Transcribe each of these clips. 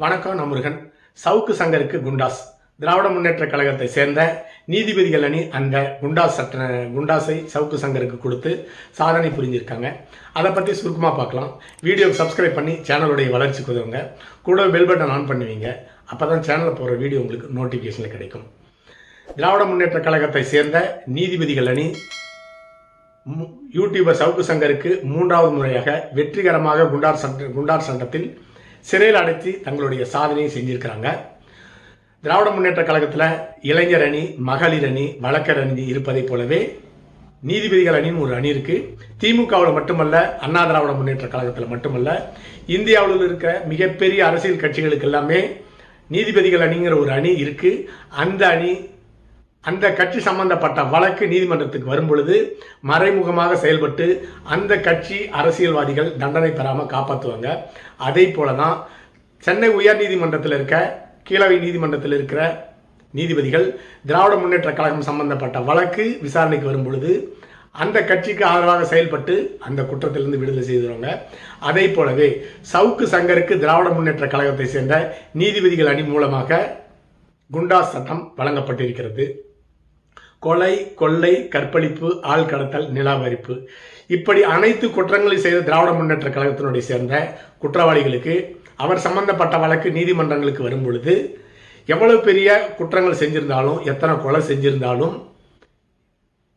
வணக்கம். நான் முருகன். சவுக்கு சங்கருக்கு குண்டாஸ். திராவிட முன்னேற்ற கழகத்தை சேர்ந்த நீதிபதிகள் அணி அந்த குண்டாஸை சவுக்கு சங்கருக்கு கொடுத்து சாதனை புரிஞ்சிருக்காங்க. அதை பற்றி சுருக்கமாக பார்க்கலாம். வீடியோக்கு சப்ஸ்கிரைப் பண்ணி சேனலுடைய வளர்ச்சிக்கு உதவுங்க. கூட பெல் பட்டன் ஆன் பண்ணுவீங்க. அப்போ தான் சேனலில் போகிற வீடியோ உங்களுக்கு நோட்டிஃபிகேஷனில் கிடைக்கும். திராவிட முன்னேற்ற கழகத்தை சேர்ந்த நீதிபதிகள் அணி யூடியூபர் சவுக்கு சங்கருக்கு 3வது முறையாக வெற்றிகரமாக குண்டார் சட்டத்தில் சிறையில் அடைத்து தங்களுடைய சாதனையை செஞ்சிருக்கிறாங்க. திராவிட முன்னேற்ற கழகத்தில் இளைஞர் அணி, மகளிர் அணி, வழக்கர் அணி இருப்பதை போலவே நீதிபதிகள் அணின்னு ஒரு அணி இருக்கு. திமுகவில் மட்டுமல்ல, அண்ணா திராவிட முன்னேற்ற கழகத்தில் மட்டுமல்ல, இந்தியாவில் இருக்க மிகப்பெரிய அரசியல் கட்சிகளுக்கு எல்லாமே நீதிபதிகள் அணிங்கிற ஒரு அணி இருக்கு. அந்த கட்சி சம்பந்தப்பட்ட வழக்கு நீதிமன்றத்துக்கு வரும் பொழுது மறைமுகமாக செயல்பட்டு அந்த கட்சி அரசியல்வாதிகள் தண்டனை பெறாமல் காப்பாற்றுவாங்க. அதே போல தான் சென்னை உயர் நீதிமன்றத்தில் இருக்க, கீழவை நீதிமன்றத்தில் இருக்கிற நீதிபதிகள் திராவிட முன்னேற்ற கழகம் சம்பந்தப்பட்ட வழக்கு விசாரணைக்கு வரும் பொழுது அந்த கட்சிக்கு ஆதரவாக செயல்பட்டு அந்த குற்றத்திலிருந்து விடுதலை செய்துருவாங்க. அதே போலவே சவுக்கு சங்கருக்கு திராவிட முன்னேற்ற கழகத்தை சேர்ந்த நீதிபதிகள் அணி மூலமாக குண்டாஸ் சட்டம் வழங்கப்பட்டிருக்கிறது. கொலை, கொள்ளை, கற்பழிப்பு, ஆள் கடத்தல், நிலாவரிப்பு இப்படி அனைத்து குற்றங்களை செய்த திராவிட முன்னேற்ற கழகத்தினுடைய சேர்ந்த குற்றவாளிகளுக்கு அவர் சம்பந்தப்பட்ட வழக்கு நீதிமன்றங்களுக்கு வரும் பொழுது எவ்வளவு பெரிய குற்றங்கள் செஞ்சிருந்தாலும், எத்தனை கொலை செஞ்சிருந்தாலும்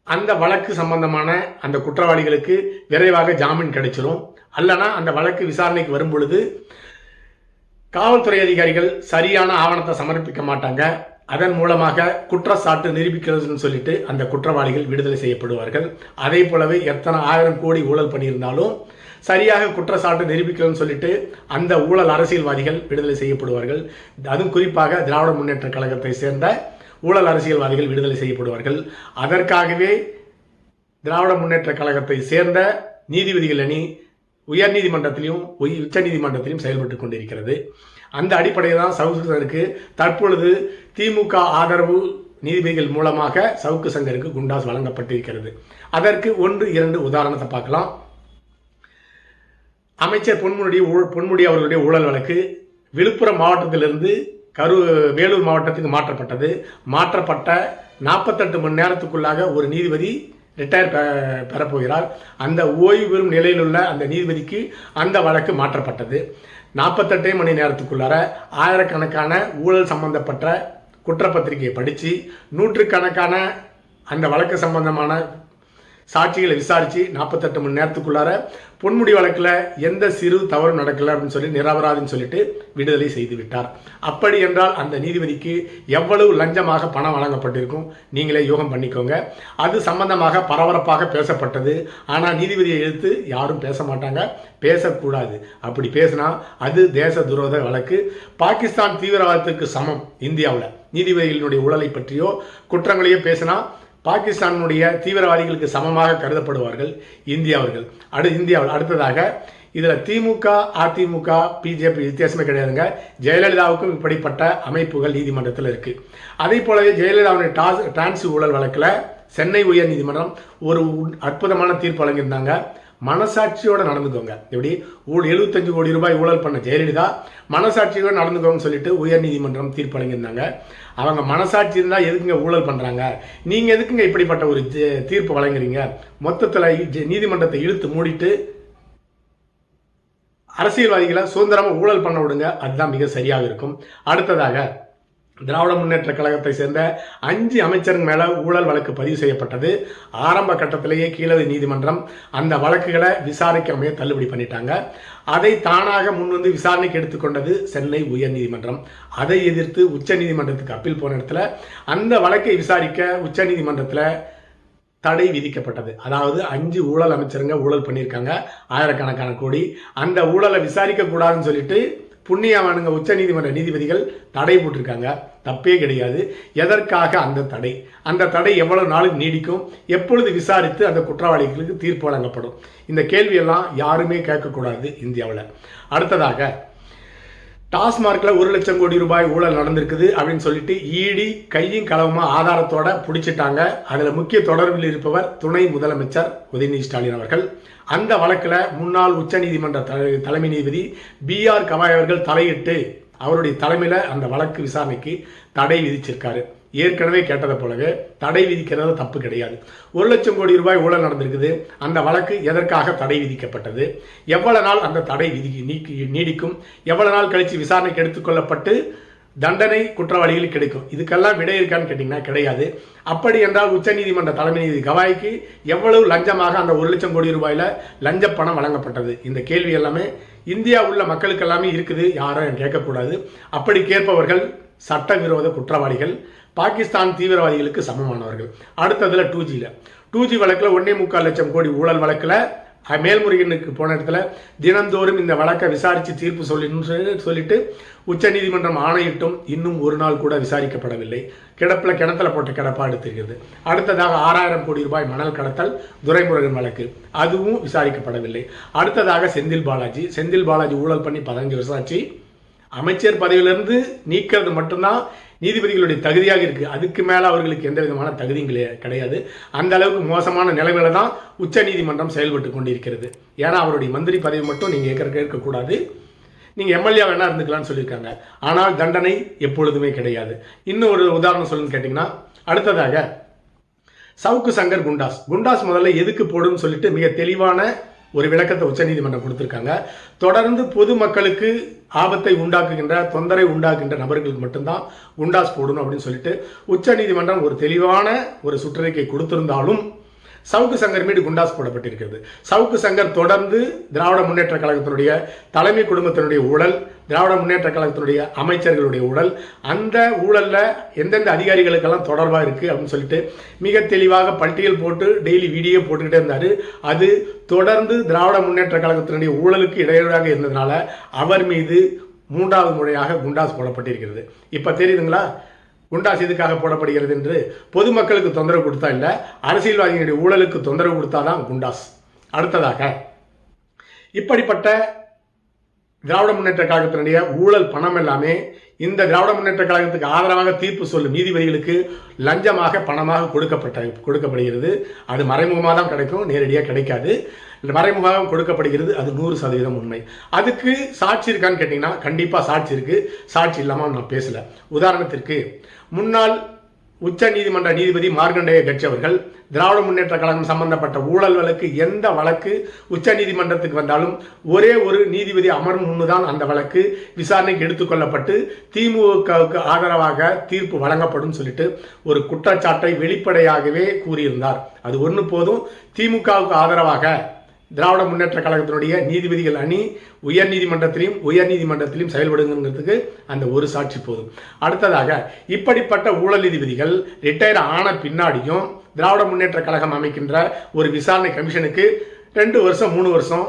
அந்த வழக்கு சம்பந்தமான அந்த குற்றவாளிகளுக்கு விரைவாக ஜாமீன் கிடைச்சிரும். அல்லனா அந்த வழக்கு விசாரணைக்கு வரும் பொழுது காவல்துறை அதிகாரிகள் சரியான ஆவணத்தை சமர்ப்பிக்க மாட்டாங்க. அதன் மூலமாக குற்றச்சாட்டு நிரூபிக்கிறதுன்னு சொல்லிட்டு அந்த குற்றவாளிகள் விடுதலை செய்யப்படுவார்கள். அதே போலவே எத்தனை 1000 கோடி ஊழல் பண்ணியிருந்தாலும் சரியாக குற்றச்சாட்டு நிரூபிக்கிறதுன்னு சொல்லிட்டு அந்த ஊழல் அரசியல்வாதிகள் விடுதலை செய்யப்படுவார்கள். அதுவும் குறிப்பாக திராவிட முன்னேற்ற கழகத்தை சேர்ந்த ஊழல் அரசியல்வாதிகள் விடுதலை செய்யப்படுவார்கள். அதற்காகவே திராவிட முன்னேற்ற கழகத்தை சேர்ந்த நீதிபதிகள் அணி உயர் நீதிமன்றத்திலும் உச்ச நீதிமன்றத்திலும் செயல்பட்டு கொண்டிருக்கிறது. அந்த அடிப்படையில் தான் சவுக்கு சங்கருக்கு தற்பொழுது திமுக ஆதரவு நீதிபதிகள் மூலமாக சவுக்கு சங்கருக்கு குண்டாஸ் வழங்கப்பட்டிருக்கிறது. அதற்கு 1-2 உதாரணத்தை பார்க்கலாம். அமைச்சர் பொன்முடி அவர்களுடைய ஊழல் வழக்கு விழுப்புரம் மாவட்டத்திலிருந்து வேலூர் மாவட்டத்துக்கு மாற்றப்பட்ட 48 மணி நேரத்துக்குள்ளாக ஒரு நீதிபதி ரிட்டையர் பெறப்போகிறார். அந்த ஓய்வு பெறும் நிலையில் உள்ள அந்த நீதிபதிக்கு அந்த வழக்கு மாற்றப்பட்டது. 48 மணி நேரத்துக்குள்ளார ஆயிரக்கணக்கான ஊழல் சம்பந்தப்பட்ட குற்றப்பத்திரிகையை படித்து நூற்றுக்கணக்கான அந்த வழக்கு சம்பந்தமான சாட்சிகளை விசாரித்து 48 மணி நேரத்துக்குள்ளார பொன்முடி வழக்கில் எந்த சிறு தவறும் நடக்கல அப்படின்னு சொல்லி நிரபராதின்னு சொல்லிட்டு விடுதலை செய்து விட்டார். அப்படி என்றால் அந்த நீதிபதிக்கு எவ்வளவு லஞ்சமாக பணம் வழங்கப்பட்டிருக்கும் நீங்களே யோகம் பண்ணிக்கோங்க. அது சம்பந்தமாக பரபரப்பாக பேசப்பட்டது. ஆனால் நீதிபதியை எடுத்து யாரும் பேச மாட்டாங்க, பேசக்கூடாது. அப்படி பேசினா அது தேச துரோக வழக்கு. பாகிஸ்தான் தீவிரவாதத்துக்கு சமம். இந்தியாவில் நீதிபதிகளினுடைய ஊழலை பற்றியோ குற்றங்களையோ பேசினா பாகிஸ்தானுடைய தீவிரவாதிகளுக்கு சமமாக கருதப்படுவார்கள் இந்தியாவர்கள். இந்தியாவில் அடுத்ததாக இதில் திமுக, அதிமுக, பிஜேபி வித்தியாசமே கிடையாதுங்க. ஜெயலலிதாவுக்கும் இப்படிப்பட்ட அமைப்புகள் நீதிமன்றத்தில் இருக்குது. அதே போலவே ஜெயலலிதாவுடைய டிரான்ஸ் ஊழல் வழக்கில் சென்னை உயர் நீதிமன்றம் ஒரு அற்புதமான தீர்ப்பு வழங்கியிருந்தாங்க. மனசாட்சியோடு நடந்துக்கோங்க. எப்படி 75 கோடி ரூபாய் ஊழல் பண்ண ஜெயலலிதா மனசாட்சியோடு நடந்துக்கோங்கன்னு சொல்லிட்டு உயர் நீதிமன்றம் தீர்ப்பு வழங்கியிருந்தாங்க. அவங்க மனசாட்சி இருந்தால் எதுக்குங்க ஊழல் பண்ணுறாங்க? நீங்கள் எதுக்குங்க இப்படிப்பட்ட ஒரு தீர்ப்பு வழங்குறீங்க? மொத்தத்தில் நீதிமன்றத்தை இழுத்து மூடிட்டு அரசியல்வாதிகளை சுதந்திரமாக ஊழல் பண்ண விடுங்க. அதுதான் மிக சரியாக இருக்கும். அடுத்ததாக திராவிட முன்னேற்ற கழகத்தை சேர்ந்த 5 அமைச்சர்கள் மேலே ஊழல் வழக்கு பதிவு செய்யப்பட்டது. ஆரம்ப கட்டத்திலேயே கீழவை நீதிமன்றம் அந்த வழக்குகளை விசாரிக்காமையே தள்ளுபடி பண்ணிட்டாங்க. அதை தானாக முன்வந்து விசாரணைக்கு எடுத்துக்கொண்டது சென்னை உயர் நீதிமன்றம். அதை எதிர்த்து உச்ச நீதிமன்றத்துக்கு அப்பீல் போன இடத்துல அந்த வழக்கை விசாரிக்க உச்ச நீதிமன்றத்தில் தடை விதிக்கப்பட்டது. அதாவது 5 ஊழல் அமைச்சருங்க ஊழல் பண்ணியிருக்காங்க, ஆயிரக்கணக்கான கோடி. அந்த ஊழலை விசாரிக்க கூடாதுன்னு சொல்லிட்டு புண்ணியவானுங்க உச்ச நீதிமன்ற நீதிபதிகள் தடை போட்டிருக்காங்க. தப்பே கிடையாது. எதற்காக அந்த தடை எவ்வளவு நாளுக்கு நீடிக்கும்? எப்பொழுது விசாரித்து அந்த குற்றவாளிகளுக்கு தீர்ப்பு வழங்கப்படும்? இந்த கேள்வியெல்லாம் யாருமே கேட்கக்கூடாது இந்தியாவில். அடுத்ததாக டாஸ்மார்க்கில் 1 லட்சம் கோடி ரூபாய் ஊழல் நடந்திருக்குது அப்படின்னு சொல்லிட்டு இடி கையும் களவுமா ஆதாரத்தோட பிடிச்சிட்டாங்க. அதில் முக்கிய தொடர்பில் இருப்பவர் துணை முதலமைச்சர் உதயநிதி ஸ்டாலின் அவர்கள். அந்த வழக்கில் முன்னாள் உச்ச நீதிமன்ற தலைமை நீதிபதி BR கவாய் அவர்கள் தலையிட்டு அவருடைய தலைமையில் அந்த வழக்கு விசாரணைக்கு தடை விதிச்சிருக்காரு. ஏற்கனவே கேட்டதை போலவே தடை விதிக்கிறது தப்பு கிடையாது. 1 லட்சம் கோடி ரூபாய் ஊழல் நடந்திருக்குது. அந்த வழக்கு எதற்காக தடை விதிக்கப்பட்டது, எவ்வளவு நாள் அந்த தடை நீடிக்கும், எவ்வளவு நாள் கழித்து விசாரணைக்கு எடுத்துக்கொள்ளப்பட்டு தண்டனை குற்றவாளிகளுக்கு கிடைக்கும், இதுக்கெல்லாம் விடை இருக்கான்னு கேட்டிங்கன்னா கிடையாது. அப்படி என்றால் உச்சநீதிமன்ற தலைமை நீதிபதி கவாய்க்கு எவ்வளவு லஞ்சமாக அந்த 1 லட்சம் கோடி ரூபாயில் லஞ்ச பணம் வழங்கப்பட்டது, இந்த கேள்வி எல்லாமே இந்தியா உள்ள மக்களுக்கு எல்லாமே இருக்குது, யாரும் கேட்கக்கூடாது. அப்படி கேட்பவர்கள் சட்டவிரோத குற்றவாளிகள், பாகிஸ்தான் தீவிரவாதிகளுக்கு சமமானவர்கள். அடுத்ததில் 2G வழக்கில் 1.25 லட்சம் கோடி ஊழல் வழக்கில் மேல்முறையீடுக்கு போன இடத்துல தினந்தோறும் இந்த வழக்கை விசாரித்து தீர்ப்பு சொல்லிட்டு உச்சநீதிமன்றம் ஆணையிட்டும் இன்னும் ஒரு நாள் கூட விசாரிக்கப்படவில்லை. கிணத்துல போட்ட கிடப்பா எடுத்திருக்கிறது. அடுத்ததாக 6000 கோடி ரூபாய் மணல் கடத்தல் துரைமுருகன் வழக்கு, அதுவும் விசாரிக்கப்படவில்லை. அடுத்ததாக செந்தில் பாலாஜி ஊழல் பண்ணி 15 வருஷம் ஆச்சு. அமைச்சர் பதவியிலிருந்து நீக்கிறது மட்டும்தான் நீதிபதிகளுடைய தகுதியாக இருக்கு. அதுக்கு மேல அவர்களுக்கு எந்த விதமான தகுதியும் கிடையாது. அந்த அளவுக்கு மோசமான நிலைமையில தான் உச்ச நீதிமன்றம் செயல்பட்டு கொண்டிருக்கிறது. ஏன்னா அவருடைய மந்திரி பதவி மட்டும் நீங்க கேட்கக்கூடாது, நீங்க எம்எல்ஏ வேணா இருந்துக்கலாம்னு சொல்லியிருக்காங்க. ஆனால் தண்டனை எப்பொழுதுமே கிடையாது. இன்னும் ஒரு உதாரணம் சொல்லுன்னு கேட்டீங்கன்னா, அடுத்ததாக சவுக்கு சங்கர் குண்டாஸ் முதல்ல எதுக்கு போடுன்னு சொல்லிட்டு மிக தெளிவான ஒரு விளக்கத்தை உச்சநீதிமன்றம் கொடுத்திருக்காங்க. தொடர்ந்து பொதுமக்களுக்கு ஆபத்தை உண்டாக்குகின்ற, தொந்தரவை உண்டாக்குகின்ற நபர்களுக்கு மட்டும்தான் குண்டாஸ் போடணும் அப்படின்னு சொல்லிட்டு உச்சநீதிமன்றம் ஒரு தெளிவான ஒரு சுற்றறிக்கை கொடுத்திருந்தாலும் சவுக்கு சங்கர் மீது குண்டாஸ் போடப்பட்டிருக்கிறது. சவுக்கு சங்கர் தொடர்ந்து திராவிட முன்னேற்ற கழகத்தினுடைய தலைமை குடும்பத்தினுடைய ஊழல், திராவிட முன்னேற்ற கழகத்தினுடைய அமைச்சர்களுடைய ஊழல், அந்த ஊழல்ல எந்தெந்த அதிகாரிகளுக்கெல்லாம் தொடர்பாக இருக்கு அப்படின்னு சொல்லிட்டு மிக தெளிவாக பட்டியல் போட்டு டெய்லி வீடியோ போட்டுக்கிட்டே இருந்தாரு. அது தொடர்ந்து திராவிட முன்னேற்ற கழகத்தினுடைய ஊழலுக்கு இடையூறாக இருந்ததுனால அவர் மீது 3வது முறையாக குண்டாஸ் போடப்பட்டிருக்கிறது. இப்ப தெரியுதுங்களா குண்டாஸ் எதுக்காக போடப்படுகிறது என்று? பொதுமக்களுக்கு தொந்தரவு கொடுத்தா இல்ல, அரசியல்வாதிகளுடைய ஊழலுக்கு தொந்தரவு கொடுத்தாதான் குண்டாஸ். அடுத்ததாக இப்படிப்பட்ட திராவிட முன்னேற்ற கழகத்தினுடைய ஊழல் பணம் எல்லாமே இந்த திராவிட முன்னேற்ற கழகத்துக்கு ஆதரவாக தீர்ப்பு சொல்லும் நீதிபதிகளுக்கு லஞ்சமாக பணமாக கொடுக்கப்படுகிறது. அது மறைமுகமாக தான் கிடைக்கும், நேரடியாக கிடைக்காது. மறைமுகமாக கொடுக்கப்படுகிறது, அது 100% உண்மை. அதுக்கு சாட்சி இருக்கான்னு கேட்டீங்கன்னா கண்டிப்பா சாட்சி இருக்கு. சாட்சி இல்லாம நான் பேசல. உதாரணத்திற்கு முன்னாள் உச்ச நீதிமன்ற நீதிபதி மார்க்கண்டேய கட்சி அவர்கள் திராவிட முன்னேற்ற கழகம் சம்பந்தப்பட்ட ஊழல் வழக்கு எந்த வழக்கு உச்ச நீதிமன்றத்துக்கு வந்தாலும் ஒரே ஒரு நீதிபதி அமர்வு முன்னுதான் அந்த வழக்கு விசாரணைக்கு எடுத்துக்கொள்ளப்பட்டு திமுகவுக்கு ஆதரவாக தீர்ப்பு வழங்கப்படும் சொல்லிட்டு ஒரு குற்றச்சாட்டை வெளிப்படையாகவே கூறியிருந்தார். அது ஒன்று போதும். திமுகவுக்கு ஆதரவாக திராவிட முன்னேற்ற கழகத்தினுடைய நீதிபதிகள் அணி உயர் நீதிமன்றத்திலையும் செயல்படுங்கிறதுக்கு அந்த ஒரு சாட்சி போதும். அடுத்ததாக இப்படிப்பட்ட ஊழல் நீதிபதிகள் ரிட்டையர் ஆன பின்னாடியும் திராவிட முன்னேற்ற கழகம் அமைக்கின்ற ஒரு விசாரணை கமிஷனுக்கு 2 வருஷம் 3 வருஷம்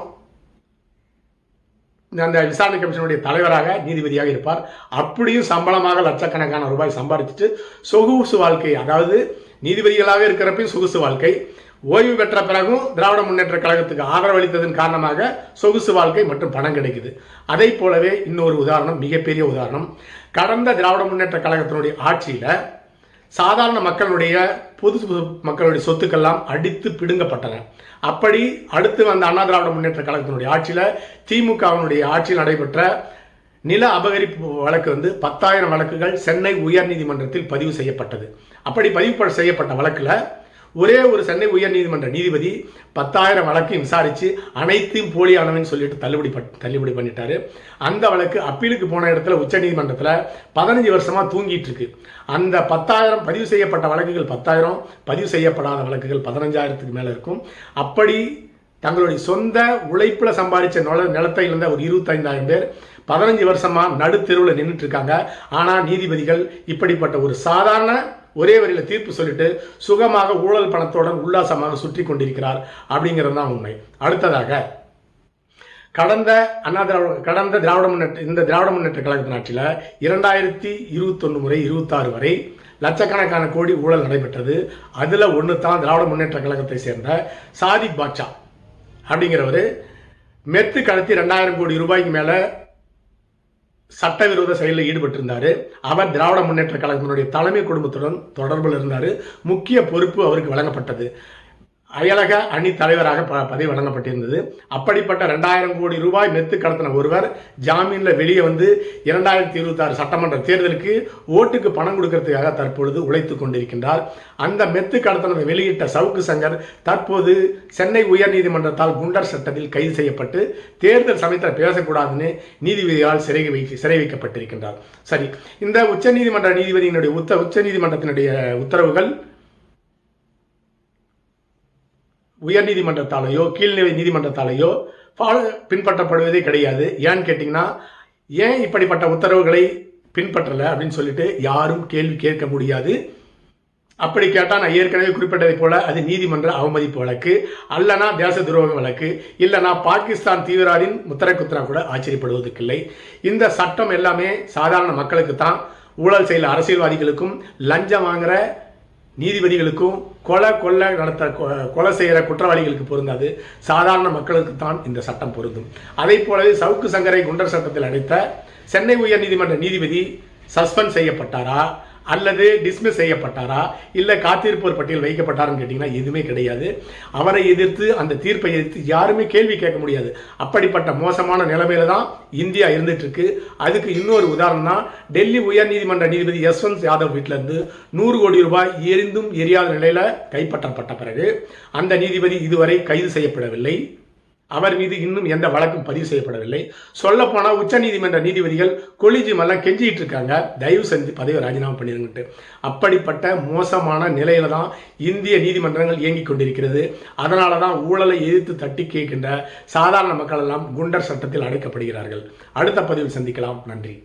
அந்த விசாரணை கமிஷனுடைய தலைவராக நீதிபதியாக இருப்பார். அப்படியும் சம்பளமாக லட்சக்கணக்கான ரூபாய் சம்பாதிச்சுட்டு சொகுசு வாழ்க்கை, அதாவது நீதிபதிகளாக இருக்கிறப்பையும் சொகுசு வாழ்க்கை, ஓய்வு பெற்ற பிறகும் திராவிட முன்னேற்ற கழகத்துக்கு ஆதரவளித்ததன் காரணமாக சொகுசு வாழ்க்கை மற்றும் பணம் கிடைக்குது. அதை போலவே இன்னொரு உதாரணம், மிகப்பெரிய உதாரணம். கடந்த திராவிட முன்னேற்ற கழகத்தினுடைய ஆட்சியில சாதாரண மக்களுடைய பொது மக்களுடைய சொத்துக்கெல்லாம் அடித்து பிடுங்கப்பட்டன. அப்படி அடுத்து வந்த அண்ணா திராவிட முன்னேற்ற கழகத்தினுடைய ஆட்சியில திமுகவினுடைய ஆட்சியில் நடைபெற்ற நில அபகரிப்பு வழக்கு 10,000 வழக்குகள் சென்னை உயர் நீதிமன்றத்தில் பதிவு செய்யப்பட்டது. அப்படி பதிவு செய்யப்பட்ட வழக்குல ஒரே ஒரு சென்னை உயர் நீதிமன்ற நீதிபதி 10,000 வழக்கையும் விசாரிச்சு அனைத்தையும் போலியானவன்னு சொல்லிட்டு தள்ளுபடி பண்ணிட்டாரு. அந்த வழக்கு அப்பீலுக்கு போன இடத்துல உச்ச நீதிமன்றத்தில் 15 வருஷமா தூங்கிட்டு இருக்கு. அந்த 10,000 பதிவு செய்யப்பட்ட வழக்குகள் 10,000, பதிவு செய்யப்படாத வழக்குகள் 15,000க்கு மேல இருக்கும். அப்படி தங்களுடைய சொந்த உழைப்புல சம்பாதிச்ச நிலத்தை இருந்த ஒரு 25,000 பேர் 15 வருஷமா நடுத்தெருவில் நின்றுட்டு இருக்காங்க. ஆனா நீதிபதிகள் இப்படிப்பட்ட ஒரு சாதாரண ஒரே வரியில தீர்ப்பு சொல்லிட்டு சுகமாக ஊழல் பணத்துடன் உல்லாசமாக சுற்றி கொண்டிருக்கிறார் அப்படிங்கிறது தான் உண்மை. அடுத்ததாக கடந்த திராவிட முன்னேற்ற கழகத்தின் ஆட்சியில் 2021 முறை 26 வரை லட்சக்கணக்கான கோடி ஊழல் நடைபெற்றது. அதுல ஒன்று தான் திராவிட முன்னேற்ற கழகத்தை சேர்ந்த சாதிக் பாட்சா அப்படிங்கிறவர் மெத்து கடத்தி 2000 கோடி ரூபாய்க்கு மேல சட்டவிரோத செயலில் ஈடுபட்டிருந்தாரு. அவர் திராவிட முன்னேற்ற கழகத்தினுடைய தலைமை குடும்பத்துடன் தொடர்பில் இருந்தார். முக்கிய பொறுப்பு அவருக்கு வழங்கப்பட்டது. அயலக அணி தலைவராக பதவி வழங்கப்பட்டிருந்தது. அப்படிப்பட்ட 2000 கோடி ரூபாய் மெத்து கடத்தின ஒருவர் ஜாமீன்ல வெளியே வந்து 2026 சட்டமன்ற தேர்தலுக்கு ஓட்டுக்கு பணம் கொடுக்கறதுக்காக தற்பொழுது உழைத்துக் கொண்டிருக்கின்றார். அந்த மெத்து கடத்தலை வெளியிட்ட சவுக்கு சங்கர் தற்போது சென்னை உயர்நீதிமன்றத்தால் குண்டர் சட்டத்தில் கைது செய்யப்பட்டு தேர்தல் சமயத்தில் பேசக்கூடாதுன்னு நீதிபதியால் சிறை வைக்கப்பட்டிருக்கின்றார். சரி, இந்த உச்சநீதிமன்ற நீதிபதியினுடைய உச்சநீதிமன்றத்தினுடைய உத்தரவுகள் உயர்நீதிமன்றத்தாலேயோ கீழ்நிலை நீதிமன்றத்தாலேயோ பின்பற்றப்படுவதே கிடையாது. ஏன்னு கேட்டிங்கன்னா, ஏன் இப்படிப்பட்ட உத்தரவுகளை பின்பற்றலை அப்படின்னு சொல்லிட்டு யாரும் கேள்வி கேட்க முடியாது. அப்படி கேட்டால் நான் ஏற்கனவே குறிப்பிட்டதை போல அது நீதிமன்ற அவமதிப்பு வழக்கு, அல்லனா தேச துரோக வழக்கு, இல்லைனா பாகிஸ்தான் தீவிரவாதியின் முத்திரை குத்திரா கூட ஆச்சரியப்படுவதற்கில்லை. இந்த சட்டம் எல்லாமே சாதாரண மக்களுக்கு தான், ஊழல் செய்யல அரசியல்வாதிகளுக்கும் லஞ்சம் வாங்குற நீதிபதிகளுக்கும் கொலை செய்கிற குற்றவாளிகளுக்கு பொருந்தாது. சாதாரண மக்களுக்கு தான் இந்த சட்டம் பொருந்தும். அதை போலவே சவுக்கு சங்கரை குண்டர் சட்டத்தில் அடைத்த சென்னை உயர்நீதிமன்ற நீதிபதி சஸ்பெண்ட் செய்யப்பட்டாரா அல்லது டிஸ்மிஸ் செய்யப்பட்டாரா இல்லை காத்திருப்போர் பட்டியல் வைக்கப்பட்டாருன்னு கேட்டிங்கன்னா எதுவுமே கிடையாது. அவரை எதிர்த்து அந்த தீர்ப்பை எதிர்த்து யாருமே கேள்வி கேட்க முடியாது. அப்படிப்பட்ட மோசமான நிலைமையில தான் இந்தியா இருந்துட்டு இருக்கு. அதுக்கு இன்னொரு உதாரணம் தான் டெல்லி உயர்நீதிமன்ற நீதிபதி யஸ்வந்த் யாதவ் வீட்டில இருந்து 100 கோடி ரூபாய் எரிந்தும் எரியாத நிலையில கைப்பற்றப்பட்ட பிறகு அந்த நீதிபதி இதுவரை கைது செய்யப்படவில்லை. அவர் மீது இன்னும் எந்த வழக்கும் பதிவு செய்யப்படவில்லை. சொல்ல போனா உச்ச நீதிமன்ற நீதிபதிகள் கொலிஜியம் எல்லாம் கெஞ்சிட்டு இருக்காங்க, தயவு செஞ்சு பதவியை ராஜினாமா பண்ணிருங்கட்டு. அப்படிப்பட்ட மோசமான நிலையில தான் இந்திய நீதிமன்றங்கள் இயங்கிக் கொண்டிருக்கிறது. அதனால தான் ஊழலை எதிர்த்து தட்டி கேட்கின்ற சாதாரண மக்கள் எல்லாம் குண்டர் சட்டத்தில் அடைக்கப்படுகிறார்கள். அடுத்த பதிவில் சந்திக்கலாம். நன்றி.